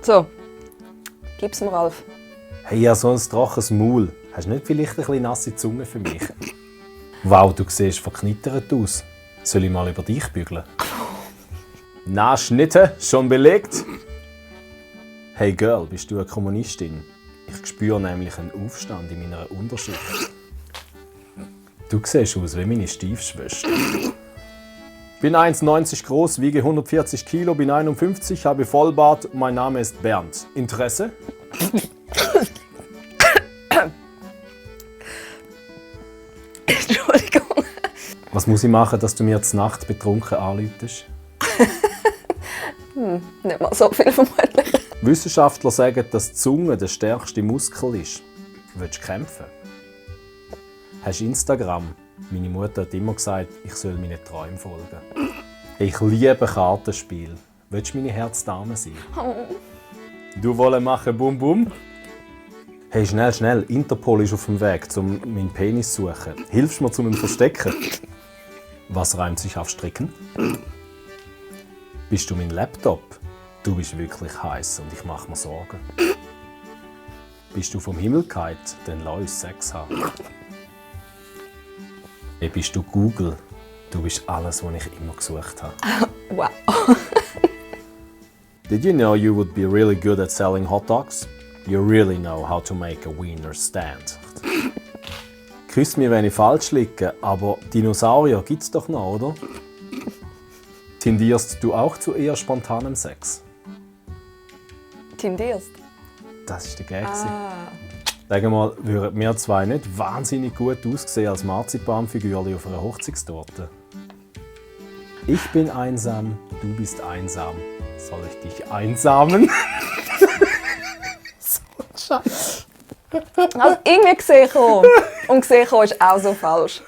So, gib's mir, Ralf. Hey, ja, so ein trockenes Maul. Hast du nicht vielleicht ein bisschen nasse Zunge für mich? Wow, du siehst verknittert aus. Soll ich mal über dich bügeln? Na, Schnitte, schon belegt? Hey Girl, bist du eine Kommunistin? Ich spüre nämlich einen Aufstand in meiner Unterschicht. Du siehst aus wie meine Stiefschwester. Bin 1,90 groß, wiege 140 Kilo, bin 51, habe Vollbart. Mein Name ist Bernd. Interesse? Entschuldigung. Was muss ich machen, dass du mir zur Nacht betrunken anläutest? Nicht mal so viel vermutlich. Wissenschaftler sagen, dass die Zunge der stärkste Muskel ist. Willst du kämpfen? Hast du Instagram? Meine Mutter hat immer gesagt, ich soll meinen Träumen folgen. Ich liebe Kartenspiel. Willst du meine Herzdame sein? Du wollen machen Bum Bum? Hey, schnell, schnell. Interpol ist auf dem Weg, um meinen Penis zu suchen. Hilfst du mir, um ihn zu verstecken? Was reimt sich auf Stricken? Bist du mein Laptop? Du bist wirklich heiß und ich mache mir Sorgen. Bist du vom Himmel gefallen? Dann lass uns Sex haben. Hey, bist du Google? Du bist alles, was ich immer gesucht habe. Wow. Did you know you would be really good at selling hot dogs? You really know how to make a wiener stand. Küss mich, wenn ich falsch liege, aber Dinosaurier gibt's doch noch, oder? Tendierst du auch zu eher spontanem Sex? Tendierst? Das ist der Gag. Sag mal, würden wir zwei nicht wahnsinnig gut aussehen als Marzipanfigürchen auf einer Hochzeitstorte? Ich bin einsam, du bist einsam. Soll ich dich einsamen? So ein Scheiß. Also irgendwie gesehen kommen. Und gesehen kommen ist auch so falsch.